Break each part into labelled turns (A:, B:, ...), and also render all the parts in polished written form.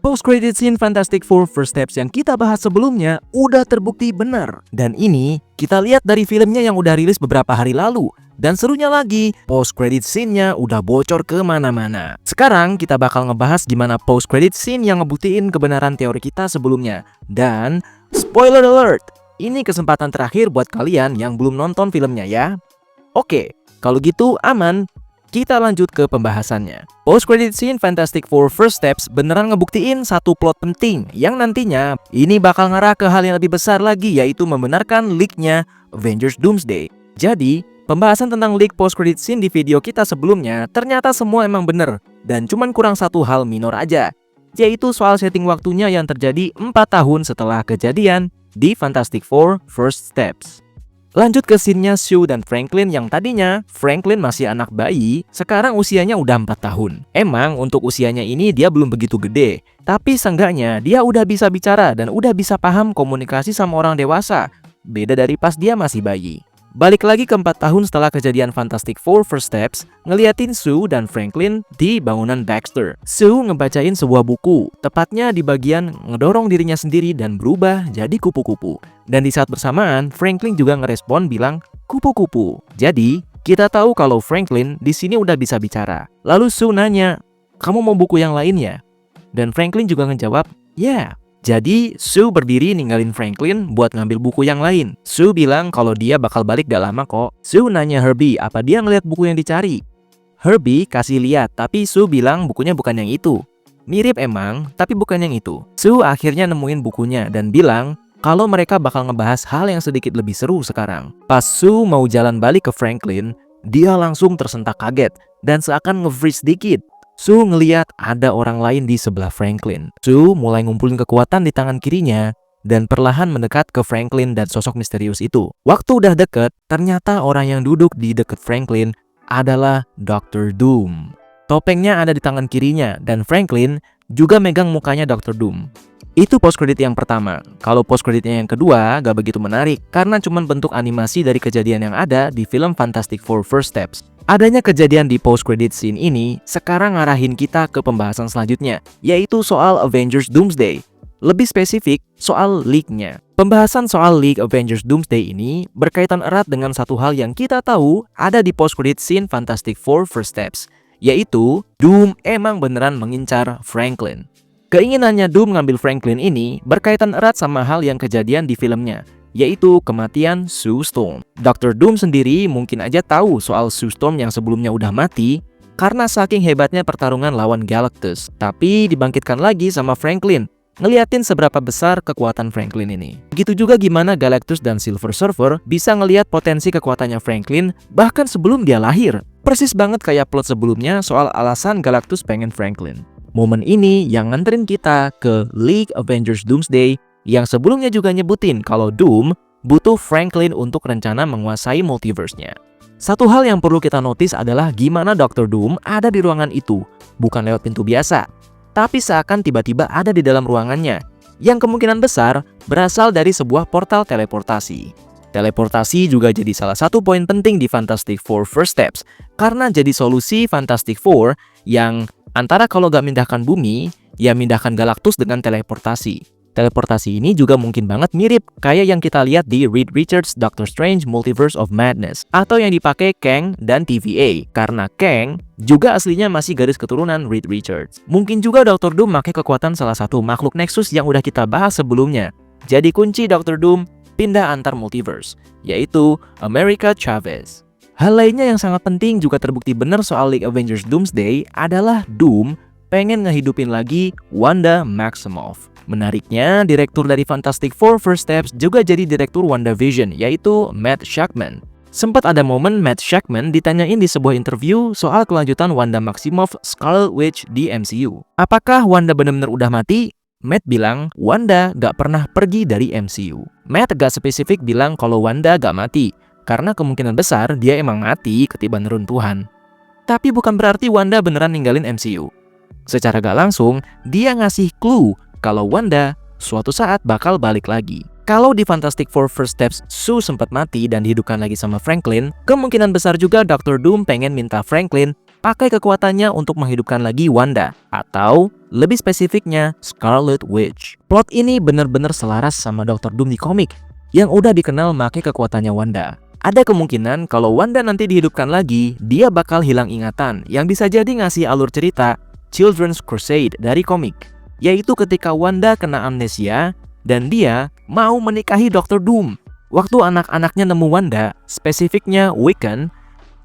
A: Post-credit scene Fantastic Four First Steps yang kita bahas sebelumnya udah terbukti benar. Dan ini kita lihat dari filmnya yang udah rilis beberapa hari lalu. Dan serunya lagi, post-credit scene-nya udah bocor kemana-mana. Sekarang kita bakal ngebahas gimana post-credit scene yang ngebuktiin kebenaran teori kita sebelumnya. Dan spoiler alert, ini kesempatan terakhir buat kalian yang belum nonton filmnya ya. Oke, kalau gitu aman. Kita lanjut ke pembahasannya. Post-credit scene Fantastic Four First Steps beneran ngebuktiin satu plot penting yang nantinya ini bakal ngarah ke hal yang lebih besar lagi, yaitu membenarkan leak-nya Avengers Doomsday. Jadi, pembahasan tentang leak post-credit scene di video kita sebelumnya ternyata semua emang bener dan cuman kurang satu hal minor aja, yaitu soal setting waktunya yang terjadi 4 tahun setelah kejadian di Fantastic Four First Steps. Lanjut ke scene-nya Sue dan Franklin yang tadinya Franklin masih anak bayi, sekarang usianya udah 4 tahun. Emang untuk usianya ini dia belum begitu gede, tapi seenggaknya dia udah bisa bicara dan udah bisa paham komunikasi sama orang dewasa. Beda dari pas dia masih bayi. Balik lagi ke 4 tahun setelah kejadian Fantastic Four First Steps, ngeliatin Sue dan Franklin di bangunan Baxter. Sue ngebacain sebuah buku, tepatnya di bagian ngedorong dirinya sendiri dan berubah jadi kupu-kupu. Dan di saat bersamaan, Franklin juga ngerespon bilang kupu-kupu. Jadi, kita tahu kalau Franklin di sini udah bisa bicara. Lalu Sue nanya, "Kamu mau buku yang lainnya?" Dan Franklin juga ngejawab, "Ya." Jadi, Sue berdiri ninggalin Franklin buat ngambil buku yang lain. Sue bilang kalau dia bakal balik gak lama kok. Sue nanya Herbie apa dia ngeliat buku yang dicari. Herbie kasih lihat, tapi Sue bilang bukunya bukan yang itu. Mirip emang, tapi bukan yang itu. Sue akhirnya nemuin bukunya dan bilang kalau mereka bakal ngebahas hal yang sedikit lebih seru sekarang. Pas Sue mau jalan balik ke Franklin, dia langsung tersentak kaget dan seakan nge-freeze dikit. Sue ngeliat ada orang lain di sebelah Franklin. Sue mulai ngumpulin kekuatan di tangan kirinya dan perlahan mendekat ke Franklin dan sosok misterius itu. Waktu udah deket, ternyata orang yang duduk di deket Franklin adalah Dr. Doom. Topengnya ada di tangan kirinya dan Franklin juga megang mukanya Dr. Doom. Itu post-credit yang pertama. Kalau post-creditnya yang kedua gak begitu menarik karena cuma bentuk animasi dari kejadian yang ada di film Fantastic Four First Steps. Adanya kejadian di post-credit scene ini sekarang ngarahin kita ke pembahasan selanjutnya, yaitu soal Avengers Doomsday. Lebih spesifik, soal leak-nya. Pembahasan soal leak Avengers Doomsday ini berkaitan erat dengan satu hal yang kita tahu ada di post-credit scene Fantastic Four First Steps, yaitu Doom emang beneran mengincar Franklin. Keinginannya Doom ngambil Franklin ini berkaitan erat sama hal yang kejadian di filmnya, yaitu kematian Sue Storm. Dr. Doom sendiri mungkin aja tahu soal Sue Storm yang sebelumnya udah mati karena saking hebatnya pertarungan lawan Galactus. Tapi dibangkitkan lagi sama Franklin, ngeliatin seberapa besar kekuatan Franklin ini. Begitu juga gimana Galactus dan Silver Surfer bisa ngeliat potensi kekuatannya Franklin bahkan sebelum dia lahir. Persis banget kayak plot sebelumnya soal alasan Galactus pengen Franklin. Momen ini yang nganterin kita ke League Avengers Doomsday yang sebelumnya juga nyebutin kalau Doom butuh Franklin untuk rencana menguasai multiverse-nya. Satu hal yang perlu kita notice adalah gimana Dr. Doom ada di ruangan itu, bukan lewat pintu biasa, tapi seakan tiba-tiba ada di dalam ruangannya, yang kemungkinan besar berasal dari sebuah portal teleportasi. Teleportasi juga jadi salah satu poin penting di Fantastic Four First Steps, karena jadi solusi Fantastic Four yang antara kalau gak mindahkan bumi, ya mindahkan Galactus dengan teleportasi. Teleportasi ini juga mungkin banget mirip kayak yang kita lihat di Reed Richards' Doctor Strange Multiverse of Madness atau yang dipakai Kang dan TVA, karena Kang juga aslinya masih garis keturunan Reed Richards. Mungkin juga Dr. Doom pakai kekuatan salah satu makhluk Nexus yang udah kita bahas sebelumnya. Jadi kunci Dr. Doom pindah antar multiverse, yaitu America Chavez. Hal lainnya yang sangat penting juga terbukti benar soal League Avengers Doomsday adalah Doom pengen ngehidupin lagi Wanda Maximoff. Menariknya, direktur dari Fantastic Four First Steps juga jadi direktur WandaVision, yaitu Matt Shakman. Sempat ada momen Matt Shakman ditanyain di sebuah interview soal kelanjutan Wanda Maximoff Scarlet Witch di MCU. Apakah Wanda benar-benar udah mati? Matt bilang Wanda gak pernah pergi dari MCU. Matt gak spesifik bilang kalau Wanda gak mati, karena kemungkinan besar dia emang mati ketiban neruntuhan. Tapi bukan berarti Wanda beneran ninggalin MCU. Secara gak langsung, dia ngasih clue kalau Wanda suatu saat bakal balik lagi. Kalau di Fantastic Four First Steps Sue sempat mati dan dihidupkan lagi sama Franklin, kemungkinan besar juga Dr. Doom pengen minta Franklin pakai kekuatannya untuk menghidupkan lagi Wanda, atau lebih spesifiknya Scarlet Witch. Plot ini benar-benar selaras sama Dr. Doom di komik, yang udah dikenal pakai kekuatannya Wanda. Ada kemungkinan kalau Wanda nanti dihidupkan lagi, dia bakal hilang ingatan, yang bisa jadi ngasih alur cerita Children's Crusade dari komik, yaitu ketika Wanda kena amnesia dan dia mau menikahi Dr. Doom. Waktu anak-anaknya nemu Wanda, spesifiknya Wiccan,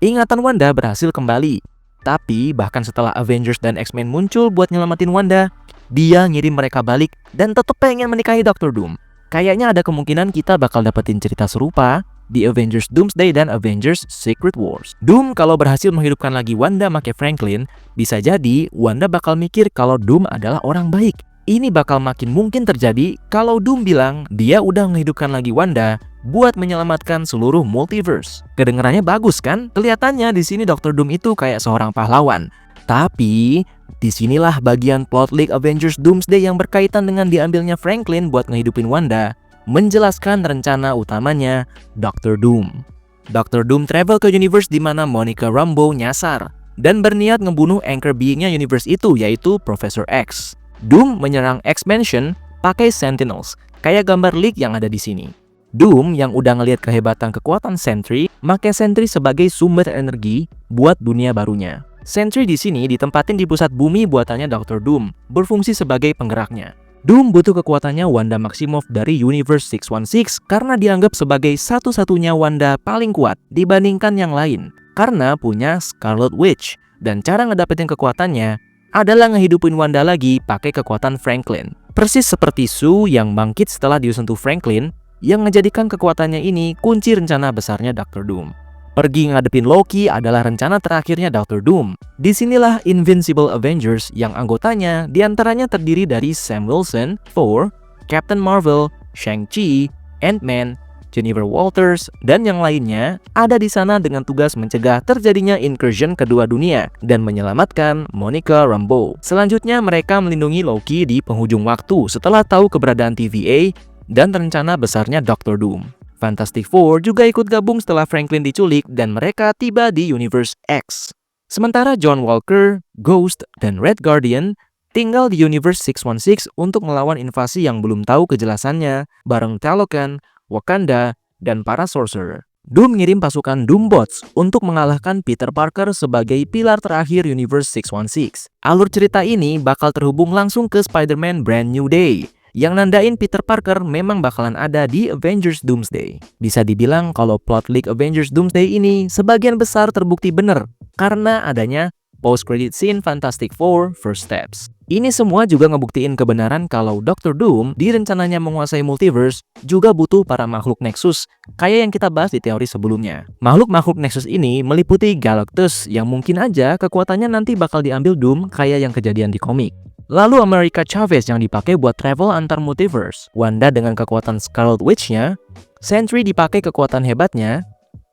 A: ingatan Wanda berhasil kembali. Tapi bahkan setelah Avengers dan X-Men muncul buat nyelamatin Wanda, dia ngirim mereka balik dan tetap pengen menikahi Dr. Doom. Kayaknya ada kemungkinan kita bakal dapetin cerita serupa di Avengers Doomsday dan Avengers Secret Wars. Doom kalau berhasil menghidupkan lagi Wanda make Franklin, bisa jadi Wanda bakal mikir kalau Doom adalah orang baik. Ini bakal makin mungkin terjadi kalau Doom bilang dia udah menghidupkan lagi Wanda buat menyelamatkan seluruh multiverse. Kedengarannya bagus kan? Kelihatannya di sini Dr. Doom itu kayak seorang pahlawan. Tapi disinilah bagian plot League Avengers Doomsday yang berkaitan dengan diambilnya Franklin buat ngehidupin Wanda, menjelaskan rencana utamanya Dr. Doom. Dr. Doom travel ke universe di mana Monica Rambeau nyasar dan berniat ngebunuh anchor beingnya universe itu, yaitu Professor X. Doom menyerang X Mansion pakai Sentinels, kayak gambar League yang ada di sini. Doom yang udah ngelihat kehebatan kekuatan Sentry, make Sentry sebagai sumber energi buat dunia barunya. Sentry di sini ditempatin di pusat bumi buatannya Dr. Doom, berfungsi sebagai penggeraknya. Doom butuh kekuatannya Wanda Maximoff dari Universe 616 karena dianggap sebagai satu-satunya Wanda paling kuat dibandingkan yang lain, karena punya Scarlet Witch. Dan cara ngedapetin kekuatannya adalah ngehidupin Wanda lagi pakai kekuatan Franklin. Persis seperti Sue yang bangkit setelah disentuh Franklin, yang ngejadikan kekuatannya ini kunci rencana besarnya Dr. Doom. Pergi ngadepin Loki adalah rencana terakhirnya Dr. Doom. Disinilah Invincible Avengers yang anggotanya diantaranya terdiri dari Sam Wilson, Thor, Captain Marvel, Shang-Chi, Ant-Man, Jennifer Walters, dan yang lainnya ada di sana dengan tugas mencegah terjadinya incursion kedua dunia dan menyelamatkan Monica Rambeau. Selanjutnya mereka melindungi Loki di penghujung waktu setelah tahu keberadaan TVA dan rencana besarnya Dr. Doom. Fantastic Four juga ikut gabung setelah Franklin diculik dan mereka tiba di Universe X. Sementara John Walker, Ghost, dan Red Guardian tinggal di Universe 616 untuk melawan invasi yang belum tahu kejelasannya bareng Talokan, Wakanda, dan para Sorcerer. Doom ngirim pasukan Doombots untuk mengalahkan Peter Parker sebagai pilar terakhir Universe 616. Alur cerita ini bakal terhubung langsung ke Spider-Man Brand New Day, yang nandain Peter Parker memang bakalan ada di Avengers Doomsday. Bisa dibilang kalau plot League Avengers Doomsday ini sebagian besar terbukti bener karena adanya post-credit scene Fantastic Four First Steps. Ini semua juga ngebuktiin kebenaran kalau Dr. Doom di rencananya menguasai multiverse juga butuh para makhluk Nexus, kayak yang kita bahas di teori sebelumnya. Makhluk-makhluk Nexus ini meliputi Galactus yang mungkin aja kekuatannya nanti bakal diambil Doom kayak yang kejadian di komik. Lalu America Chavez yang dipakai buat travel antar multiverse, Wanda dengan kekuatan Scarlet Witch-nya, Sentry dipakai kekuatan hebatnya,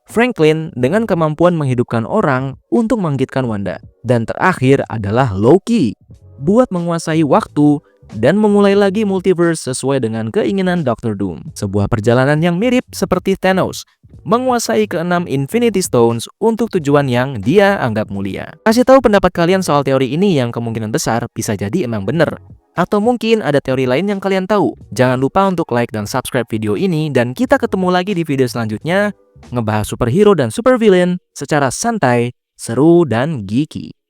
A: Franklin dengan kemampuan menghidupkan orang untuk membangkitkan Wanda, dan terakhir adalah Loki buat menguasai waktu dan memulai lagi multiverse sesuai dengan keinginan Dr. Doom. Sebuah perjalanan yang mirip seperti Thanos menguasai ke-6 Infinity Stones untuk tujuan yang dia anggap mulia. Kasih tahu pendapat kalian soal teori ini yang kemungkinan besar bisa jadi emang bener. Atau mungkin ada teori lain yang kalian tahu. Jangan lupa untuk like dan subscribe video ini dan kita ketemu lagi di video selanjutnya ngebahas superhero dan supervillain secara santai, seru, dan geeky.